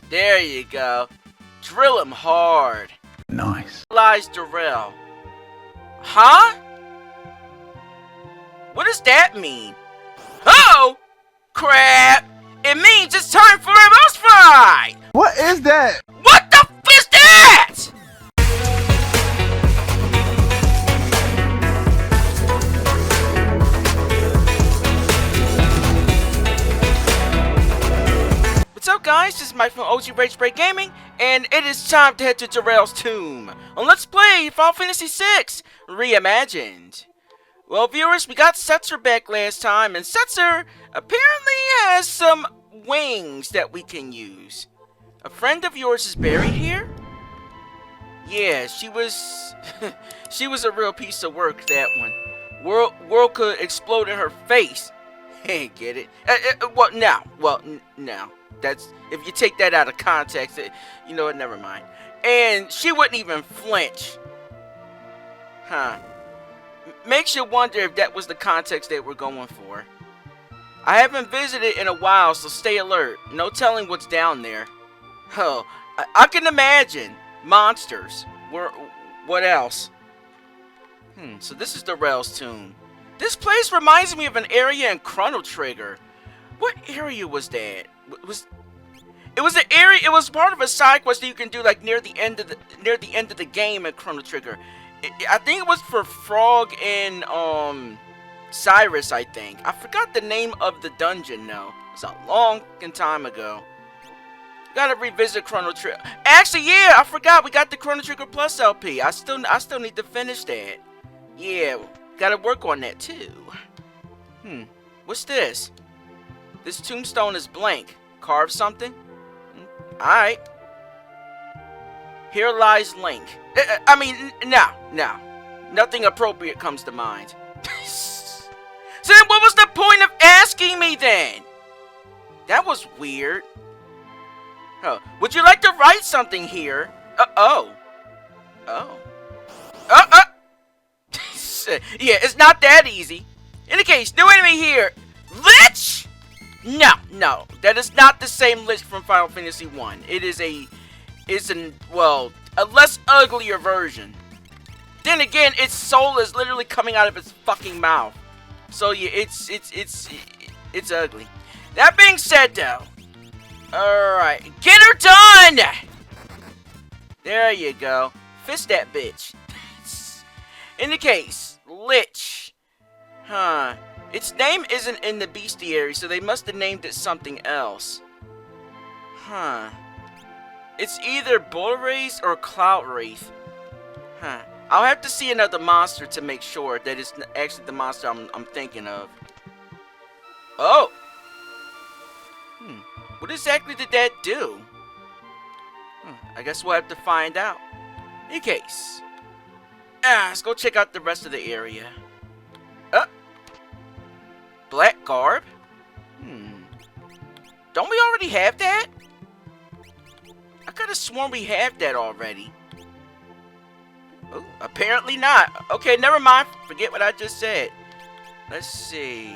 There you go. Drill him hard. Nice. Lies Darill. Huh? What does that mean? Oh! Crap! It means it's time for a boss fight! What is that? What the f is that?! What's up guys, this is Mike from OGRagebreak Gaming, and it is time to head to Darill's tomb. And let's play Final Fantasy VI Reimagined. Well viewers, we got Setzer back last time, and Setzer apparently has some wings that we can use. A friend of yours is buried here? Yeah, she was... she was a real piece of work, that one. World could explode in her face. Hey, get it? Well, now. That's, if you take that out of context, you know what, never mind. And she wouldn't even flinch. Huh. Makes you wonder if that was the context they were going for. I haven't visited in a while, so stay alert. No telling what's down there. Oh, I can imagine. Monsters. What else? So this is Darill's tomb. This place reminds me of an area in Chrono Trigger. What area was that? It was an area. It was part of a side quest that you can do like near the end of the game at Chrono Trigger. I think it was for Frog and Cyrus. I think I forgot the name of the dungeon now. It was a long time ago. Gotta revisit Chrono Trigger. Actually, yeah, I forgot we got the Chrono Trigger Plus LP. I still need to finish that. Yeah, gotta work on that too. What's this? This tombstone is blank. Carve something? Alright. Here lies Link. I mean, now. Nothing appropriate comes to mind. So then what was the point of asking me then? That was weird. Oh, would you like to write something here? Oh. Yeah, it's not that easy. In any case, new enemy here. Lich! No, that is not the same Lich from Final Fantasy I. It is a less uglier version. Then again, its soul is literally coming out of its fucking mouth. So yeah, it's ugly. That being said though, alright, get her done! There you go. Fist that bitch. In the case, Lich. Huh. Its name isn't in the bestiary, so they must have named it something else. Huh. It's either Bull Wraith or Cloud Wraith. Huh. I'll have to see another monster to make sure that it's actually the monster I'm thinking of. Oh! What exactly did that do? I guess we'll have to find out. In any case. Let's go check out the rest of the area. Black garb? Don't we already have that? I could have sworn we have that already. Oh, apparently not. Okay, never mind. Forget what I just said. Let's see.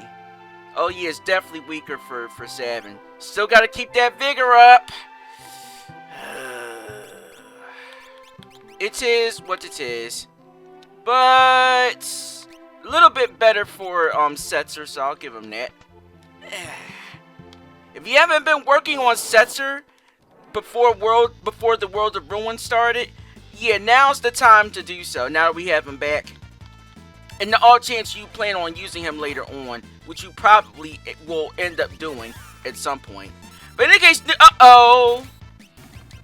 Oh yeah, it's definitely weaker for 7. Still gotta keep that vigor up. It is what it is. But a little bit better for Setzer, so I'll give him that. If you haven't been working on Setzer before the World of Ruin started, yeah, now's the time to do so. Now that we have him back, and the odd chance you plan on using him later on, which you probably will end up doing at some point. But in any case,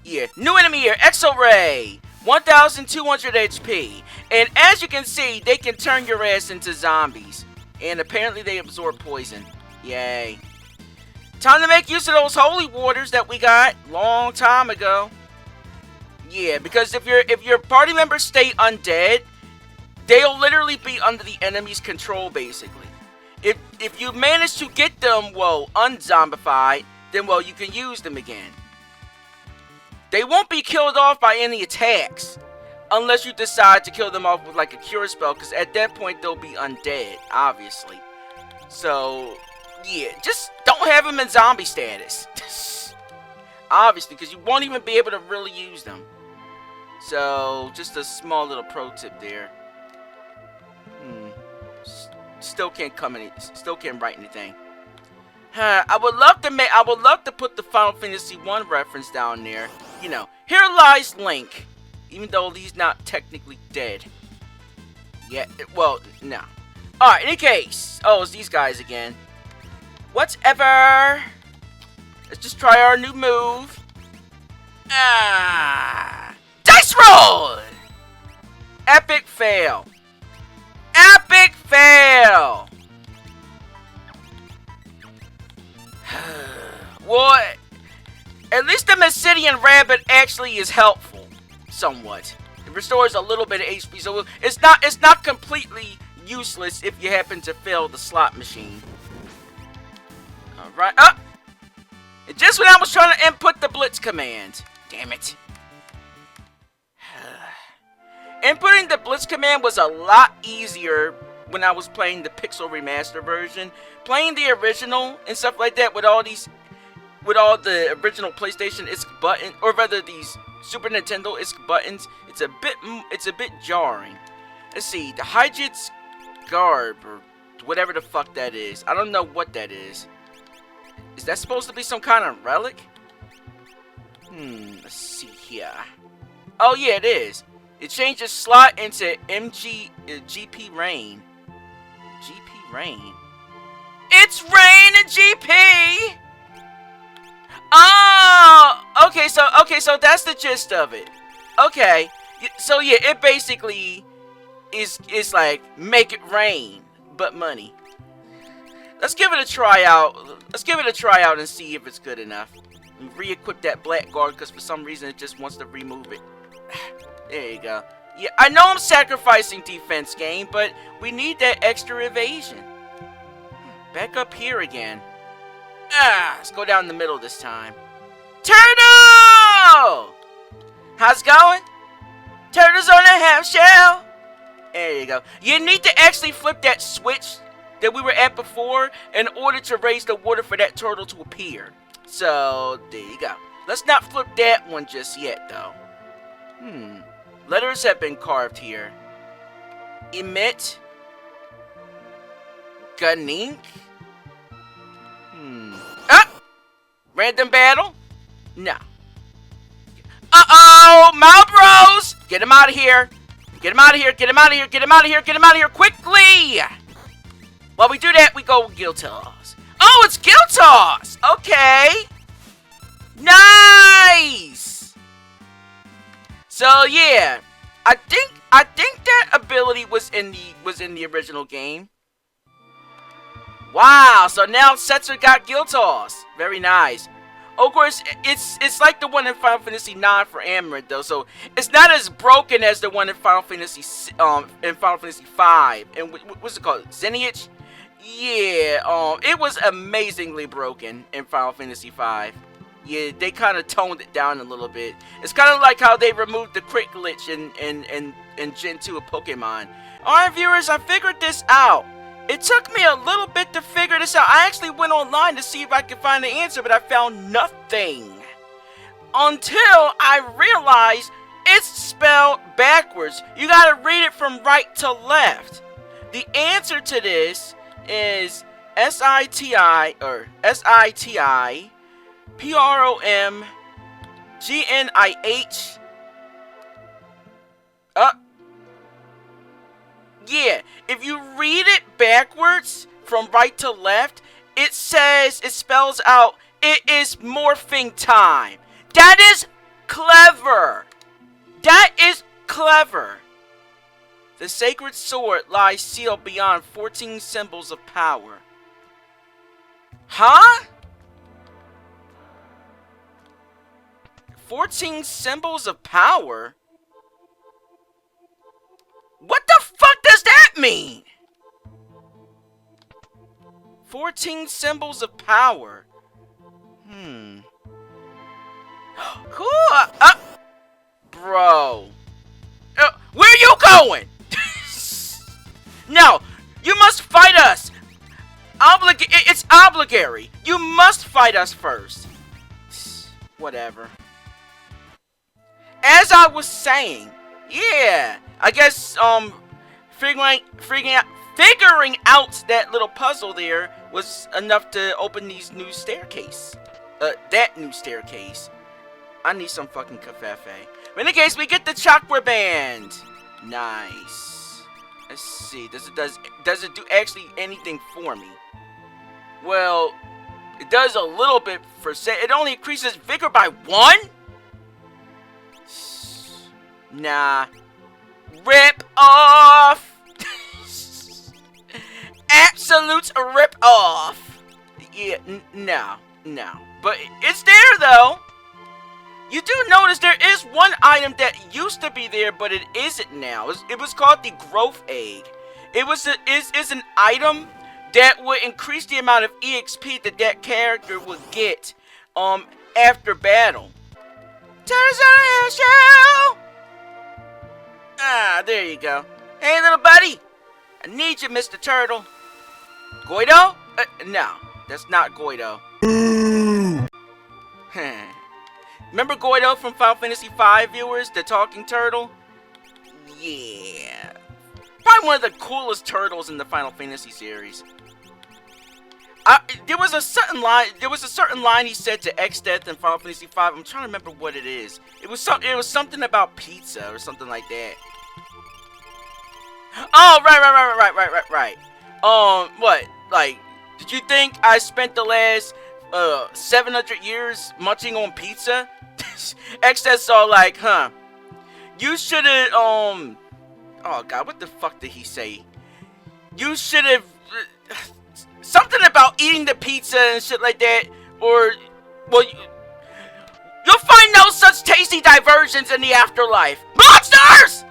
yeah, new enemy here, Exo-Ray. 1,200 HP, and as you can see, they can turn your ass into zombies, and apparently they absorb poison. Yay. Time to make use of those holy waters that we got long time ago. Yeah, because if your party members stay undead, they'll literally be under the enemy's control basically. If you manage to get them, unzombified, then you can use them again. They won't be killed off by any attacks, unless you decide to kill them off with like a cure spell, because at that point they'll be undead, obviously. So, yeah, just don't have them in zombie status. obviously, because you won't even be able to really use them. So, just a small little pro tip there. Still can't write anything. I would love to put the Final Fantasy I reference down there. You know, here lies Link, even though he's not technically dead. Yeah, well, no. Alright, in any case. Oh, it's these guys again. Whatever. Let's just try our new move. Dice roll! Epic fail. Epic fail! Well, at least the Mesidian Rabbit actually is helpful. Somewhat. It restores a little bit of HP, so it's not completely useless if you happen to fail the slot machine. Alright, and just when I was trying to input the Blitz command. Damn it. Inputting the Blitz command was a lot easier when I was playing the Pixel Remaster version. Playing the original and stuff like that with all the original PlayStation ISK button, or rather these Super Nintendo ISK buttons, it's a bit jarring. Let's see, the Hydrot's Garb, or whatever the fuck that is. I don't know what that is. Is that supposed to be some kind of relic? Let's see here. Oh yeah, it is. It changes slot into GP Rain. GP Rain? It's Rain and GP! Oh! Okay, so that's the gist of it. Okay. So yeah, it basically is like make it rain, but money. Let's give it a try out. Let's give it a try out and see if it's good enough. And re-equip that black guard because for some reason it just wants to remove it. There you go. Yeah, I know I'm sacrificing defense game, but we need that extra evasion. Back up here again. Let's go down the middle this time. Turtle! How's it going? Turtle's on a half shell. There you go. You need to actually flip that switch that we were at before in order to raise the water for that turtle to appear. So, there you go. Let's not flip that one just yet, though. Letters have been carved here. Emit. Ganink. Random battle? No. Uh-oh! Malbros! Get him out of here! Get him out of here! Get him out of here! Get him out of here! Get him out of here! Quickly! While we do that, we go with Giltos. Oh, it's Giltos! Okay! Nice! So yeah, I think that ability was in the original game. Wow, so now Setzer got Giltos. Very nice. Of course, it's like the one in Final Fantasy IX for Ymir though, so it's not as broken as the one in Final Fantasy V. And what's it called? Xeniach? Yeah, it was amazingly broken in Final Fantasy V. Yeah, they kind of toned it down a little bit. It's kind of like how they removed the crit glitch in Gen 2 of Pokemon. Alright viewers, I figured this out. It took me a little bit to figure this out. I actually went online to see if I could find the answer, but I found nothing. Until I realized it's spelled backwards. You gotta read it from right to left. The answer to this is S-I-T-I, or S-I-T-I, P-R-O-M-G-N-I-H. Yeah, if you read it backwards from right to left, it spells out, it is morphing time. That is clever. That is clever. The sacred sword lies sealed beyond 14 symbols of power. Huh? 14 symbols of power? What the fuck does that mean? 14 symbols of power. Cool. Bro. Where are you going? No, you must fight us. It's obligatory. You must fight us first. Whatever. As I was saying, yeah, I guess figuring out that little puzzle there was enough to open these new staircase. That new staircase. I need some fucking cafefe. But in any case, we get the chakra band. Nice. Let's see. Does it do actually anything for me? Well, it does a little bit for it only increases vigor by 1? Nah. Rip off. Absolute rip off. Yeah, no. But it's there though. You do notice there is one item that used to be there, but it isn't now. It was called the growth egg. It was is an item that would increase the amount of EXP that character would get after battle. Ah, there you go. Hey, little buddy. I need you, Mr. Turtle. Goido? No, that's not Goido. Remember Goido from Final Fantasy V, viewers? The talking turtle? Yeah. Probably one of the coolest turtles in the Final Fantasy series. There was a certain line he said to Xdeath in Final Fantasy V. I'm trying to remember what it is. It was something about pizza or something like that. Oh, right. What? Like, did you think I spent the last 700 years munching on pizza? Xdeath's all like, huh? You should have oh god, what the fuck did he say? You should have something about eating the pizza and shit like that, or, well, you'll find no such tasty diversions in the afterlife. Monsters!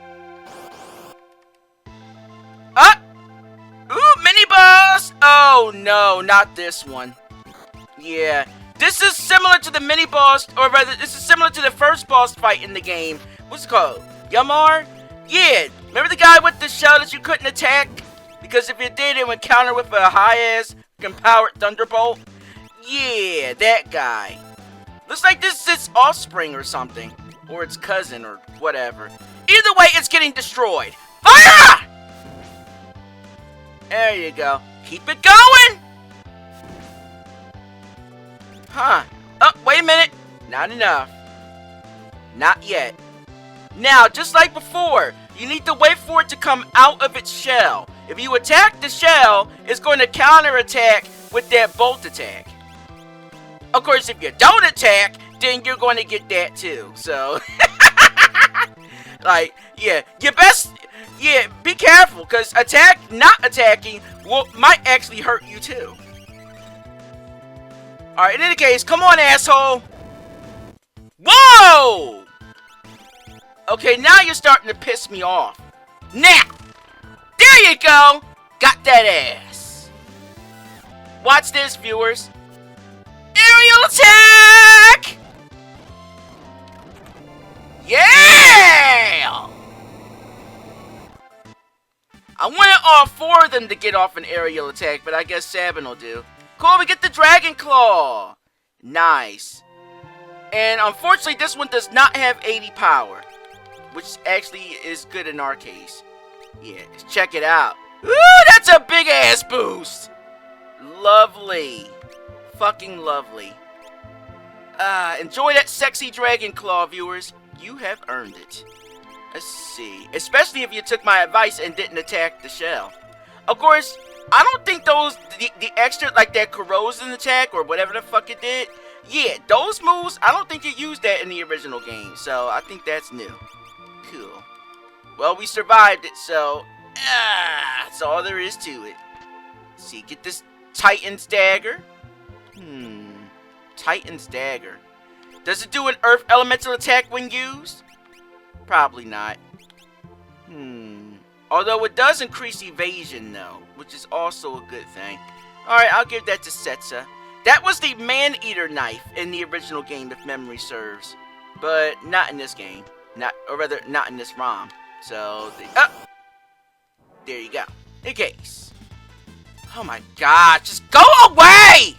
Ooh, mini boss! Oh no, not this one. Yeah, this is similar to the mini boss, or rather, this is similar to the first boss fight in the game. What's it called? Ymir? Yeah, remember the guy with the shell that you couldn't attack? Because if you did, it would counter with a high-ass powered thunderbolt. Yeah, that guy. Looks like this is its offspring or something. Or its cousin or whatever. Either way, it's getting destroyed. Fire! There you go. Keep it going! Huh. Oh, wait a minute. Not enough. Not yet. Now, just like before, you need to wait for it to come out of its shell. If you attack the shell, it's going to counterattack with that bolt attack. Of course, if you don't attack, then you're going to get that too. So, like, yeah, be careful, because not attacking might actually hurt you too. Alright, in any case, come on, asshole. Whoa! Okay, now you're starting to piss me off. Now! There you go! Got that ass. Watch this, viewers. Aerial attack! Yeah! I wanted all 4 of them to get off an aerial attack, but I guess Sabin will do. Cool, we get the Dragon Claw. Nice. And unfortunately, this one does not have 80 power, which actually is good in our case. Yeah, just check it out. Ooh, that's a big ass boost. Lovely. Fucking lovely. Enjoy that sexy Dragon Claw, viewers. You have earned it. Let's see. Especially if you took my advice and didn't attack the shell. Of course, I don't think the extra, like that corrosion attack or whatever the fuck it did. Yeah, those moves, I don't think you used that in the original game. So, I think that's new. Cool. Well, we survived it, so that's all there is to it. Let's see, get this Titan's Dagger. Titan's Dagger. Does it do an Earth Elemental attack when used? Probably not. Although it does increase evasion, though, which is also a good thing. Alright, I'll give that to Setzer. That was the Man-Eater knife in the original game, if memory serves. But not in this game. Not in this ROM. So, there you go. In case. Oh my god, just go away!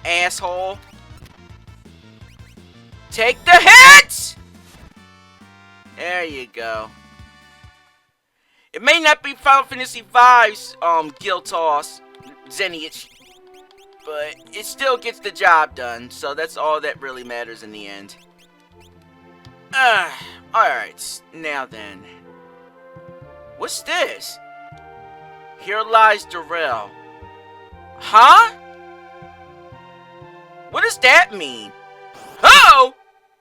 asshole. Take the hit! There you go. It may not be Final Fantasy V's Guild Toss, Zenich, but it still gets the job done, so that's all that really matters in the end. Alright, now then. What's this? Here lies Darill. Huh? What does that mean? Oh!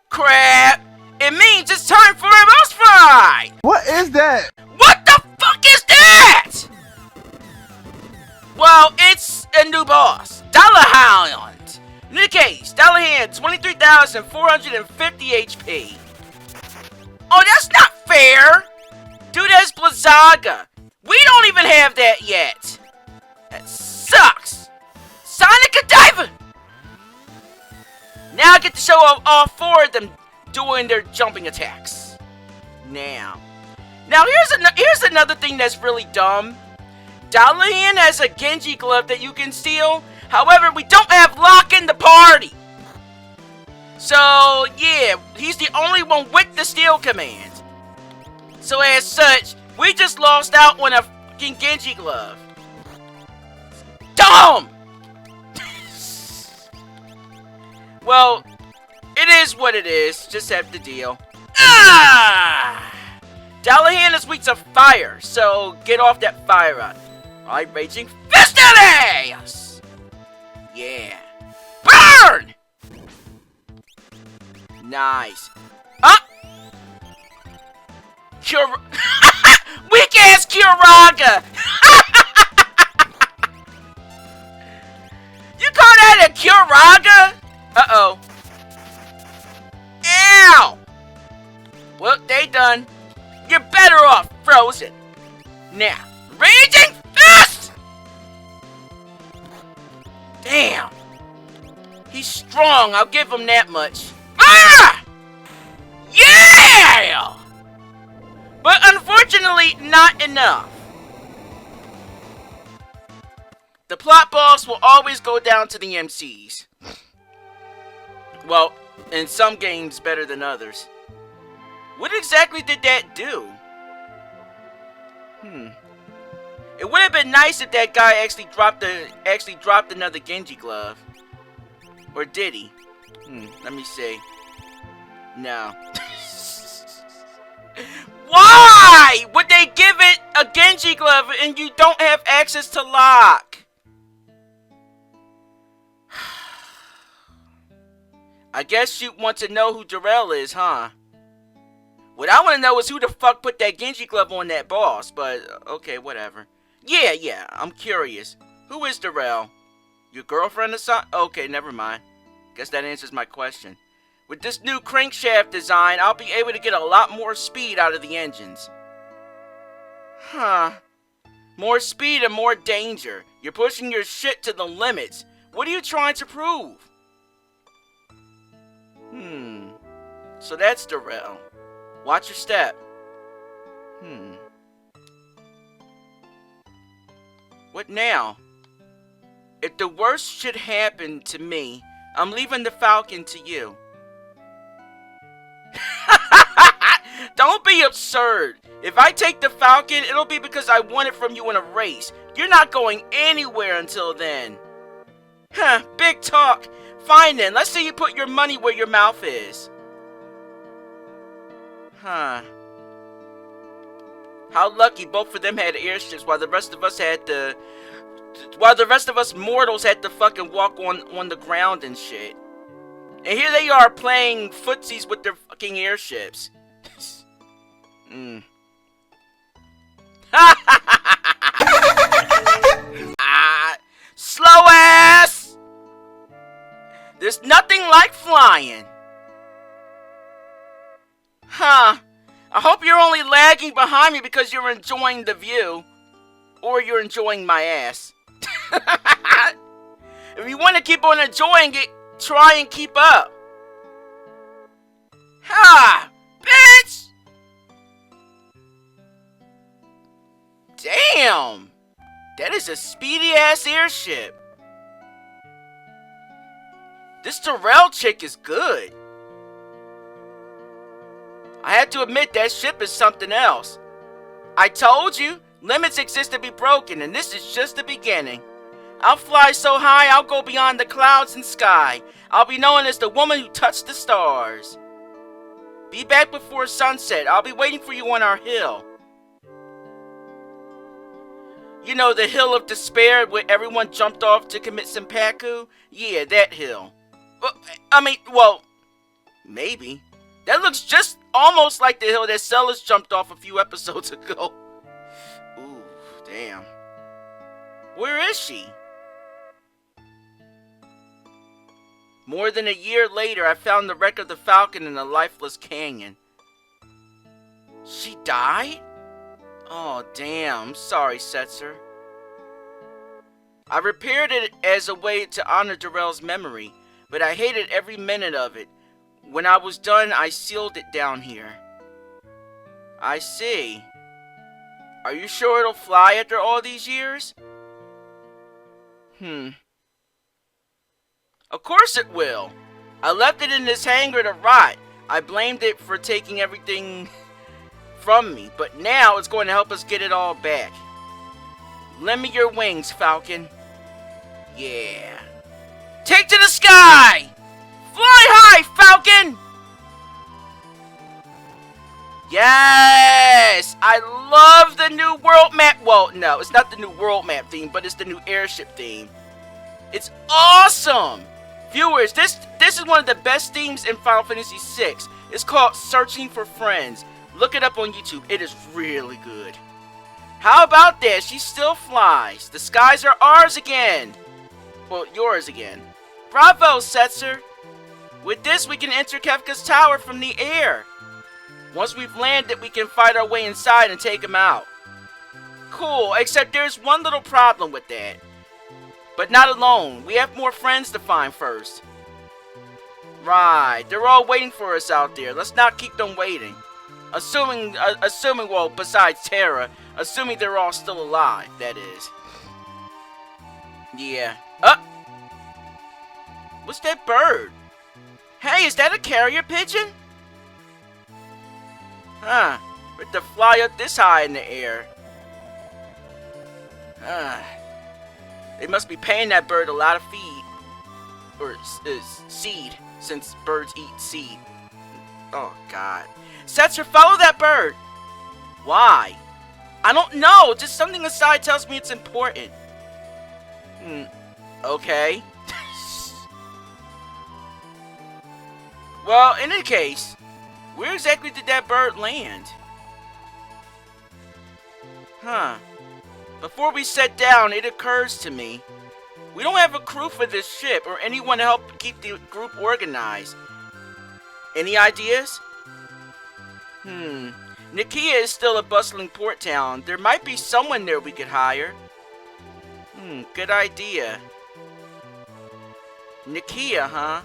Crap! It means it's time for a boss fight! What is that? What the fuck is that? Well, it's a new boss. Dullahan. In the case, Dullahan, 23,450 HP. Oh, that's not fair! Dude has Blizzaga. We don't even have that yet. That sucks. Sonic Diver. Now I get to show off all four of them doing their jumping attacks. Now here's another thing that's really dumb. Dullahan has a Genji glove that you can steal. However, we don't have Locke in the party. So yeah, he's the only one with the steal command. So as such, we just lost out on a fucking Genji glove. Dumb! Well, it is what it is. Just have to deal. Dullahan is weak to fire, so get off that fire rod. Alright, raging fistilis! Yeah. Burn! Nice. Weak ass Kyoraga! You call that a Kyoraga? Uh-oh. Ow! Well, they done. You're better off frozen. Now, raging fist! Damn. He's strong, I'll give him that much. Ah! Yeah! But unfortunately, not enough. The plot boss will always go down to the MCs. Well, in some games better than others. What exactly did that do? It would have been nice if that guy actually dropped another Genji glove. Or did he? Let me see. No. Why would they give it a Genji glove and you don't have access to Locke? I guess you want to know who Darill is, huh? What I want to know is who the fuck put that Genji glove on that boss, but okay, whatever. Yeah, I'm curious. Who is Darill? Your girlfriend or something? Okay, never mind. Guess that answers my question. With this new crankshaft design, I'll be able to get a lot more speed out of the engines. Huh. More speed and more danger. You're pushing your shit to the limits. What are you trying to prove? So that's Darill. Watch your step. What now? If the worst should happen to me, I'm leaving the Falcon to you. Don't be absurd. If I take the Falcon, it'll be because I won it from you in a race. You're not going anywhere until then. Huh, big talk. Fine then, let's see you put your money where your mouth is. Huh. How lucky both of them had airships while the rest of us mortals had to fucking walk on the ground and shit. And here they are playing footsies with their fucking airships. Slow ass! There's nothing like flying. Huh. I hope you're only lagging behind me because you're enjoying the view. Or you're enjoying my ass. If you want to keep on enjoying it, try and keep up. Ha! Bitch! Damn! That is a speedy ass airship. This Darill chick is good. I have to admit that ship is something else. I told you, limits exist to be broken, and this is just the beginning. I'll fly so high, I'll go beyond the clouds and sky. I'll be known as the woman who touched the stars. Be back before sunset. I'll be waiting for you on our hill. You know, the hill of despair where everyone jumped off to commit seppuku? Yeah, that hill. Well, maybe. That looks just almost like the hill that Sellers jumped off a few episodes ago. Ooh, damn. Where is she? More than a year later, I found the wreck of the Falcon in a lifeless canyon. She died? Oh, damn. I'm sorry, Setzer. I repaired it as a way to honor Darill's memory, but I hated every minute of it. When I was done, I sealed it down here. I see. Are you sure it'll fly after all these years? Of course it will. I left it in this hangar to rot. I blamed it for taking everything from me, but now it's going to help us get it all back. Lend me your wings, Falcon. Yeah. Take to the sky! Fly high, Falcon! Yes! I love the new world map. Well, no, it's not the new world map theme, but it's the new airship theme. It's awesome! Viewers, this is one of the best themes in Final Fantasy VI. It's called Searching for Friends. Look it up on YouTube. It is really good. How about that? She still flies. The skies are ours again. Well, yours again. Bravo, Setzer. With this, we can enter Kefka's tower from the air. Once we've landed, we can fight our way inside and take him out. Cool, except there's one little problem with that. But not alone. We have more friends to find first. Right, they're all waiting for us out there. Let's not keep them waiting. Assuming, well, besides Terra, assuming they're all still alive, that is. Yeah. What's that bird? Hey, is that a carrier pigeon? Huh. But to fly up this high in the air. They must be paying that bird a lot of feed. Or seed, since birds eat seed. Oh, God. Setzer, follow that bird. Why? I don't know. Just something inside tells me it's important. Okay. Well, in any case, where exactly did that bird land? Before we set down, it occurs to me, we don't have a crew for this ship or anyone to help keep the group organized. Any ideas? Nikeah is still a bustling port town. There might be someone there we could hire. Good idea. Nikeah, huh?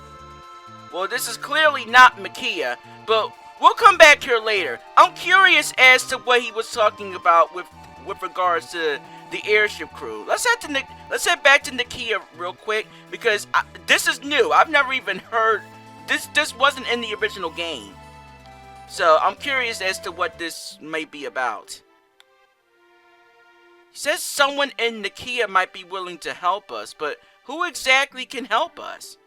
Well, this is clearly not Nikeah, but we'll come back here later. I'm curious as to what he was talking about with regards to the airship crew. Let's head back to Nikeah real quick, because this is new. I've never even heard this wasn't in the original game. So I'm curious as to what this may be about. He says someone in Nikeah might be willing to help us, but who exactly can help us?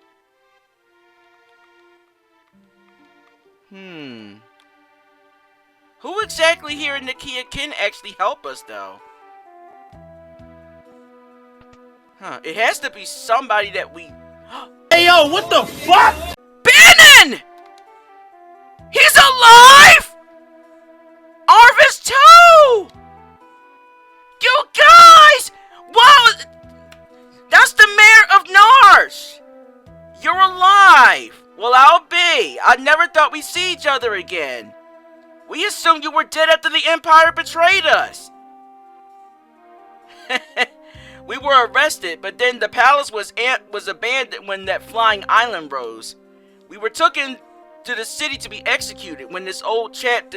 Who exactly here in Nikeah can actually help us, though? It has to be somebody that we... Hey, yo, what the fuck? Banon! He's alive! Arvis too! You guys! Wow! That's the mayor of Narsh! You're alive! Well, I'll be. I never thought we'd see each other again. We assumed you were dead after the Empire betrayed us. We were arrested, but then the palace was abandoned when that flying island rose. We were taken to the city to be executed when this old chap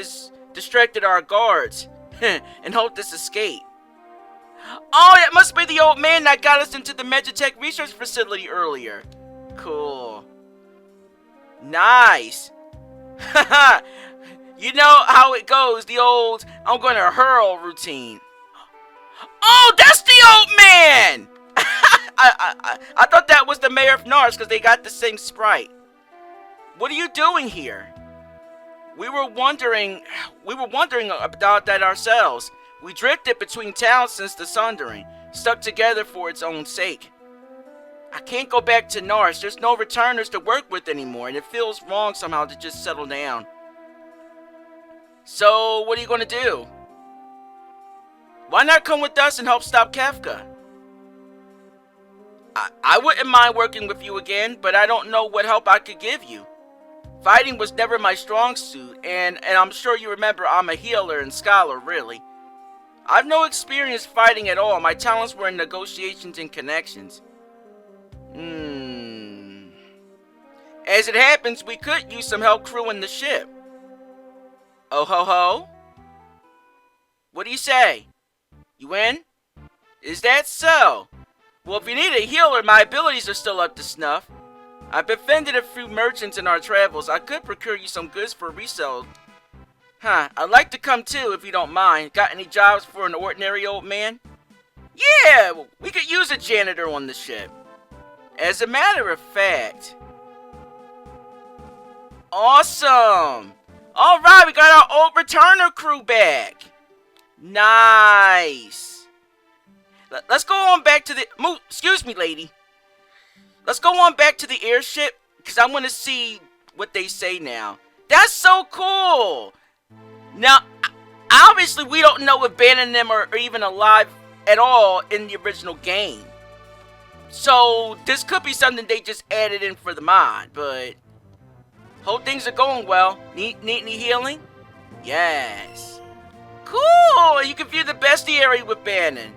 distracted our guards and helped us escape. Oh, that must be the old man that got us into the Meditech research facility earlier. Cool. Nice. Haha. You know how it goes, the old I'm gonna hurl routine. Oh, that's the old man! I thought that was the mayor of Nars because they got the same sprite. What are you doing here? We were wondering about that ourselves. We drifted between towns since the Sundering, stuck together for its own sake. I can't go back to Nars. There's no returners to work with anymore, and it feels wrong somehow to just settle down. So, what are you going to do? Why not come with us and help stop Kefka? I wouldn't mind working with you again, but I don't know what help I could give you. Fighting was never my strong suit, and I'm sure you remember I'm a healer and scholar, really. I've no experience fighting at all. My talents were in negotiations and connections. As it happens, we could use some help crewing the ship. Oh ho ho? What do you say? You in? Is that so? Well, if you need a healer, my abilities are still up to snuff. I've befriended a few merchants in our travels. I could procure you some goods for resale. I'd like to come too, if you don't mind. Got any jobs for an ordinary old man? Yeah, we could use a janitor on the ship. As a matter of fact. Awesome! Alright, we got our old returner crew back. Nice. Let's go on back to the... Excuse me, lady. Let's go on back to the airship, because I want to see what they say now. That's so cool! Now, obviously, we don't know if Ban and them are even alive at all in the original game. So, this could be something they just added in for the mod, but... Hope things are going well. Need any healing? Yes. Cool! You can view the bestiary with Bannon.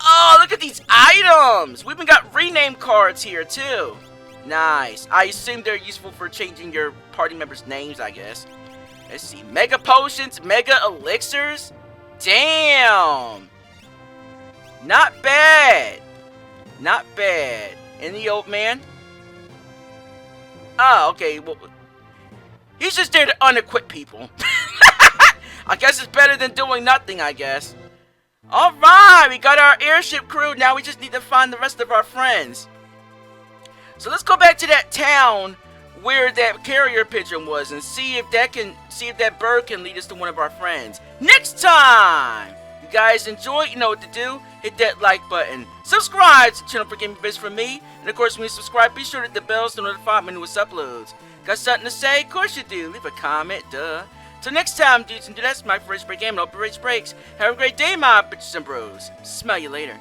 Oh, look at these items! We even got rename cards here, too. Nice. I assume they're useful for changing your party members' names, I guess. Let's see. Mega potions, mega elixirs. Damn! Not bad. Not bad. And the old man? Oh, okay. Well, he's just there to unequip people. I guess it's better than doing nothing, I guess. Alright, we got our airship crew. Now we just need to find the rest of our friends. So let's go back to that town where that carrier pigeon was and see if that bird can lead us to one of our friends. Next time! You guys enjoy, you know what to do. Hit that like button. Subscribe to the channel for gaming bits from me. And of course, when you subscribe, be sure to hit the bells to notify me when newest uploads. Got something to say? Of course you do. Leave a comment, duh. Till next time, dudes and dudettes, my first break game and OGRagebreak. Have a great day, my bitches and bros. Smell you later.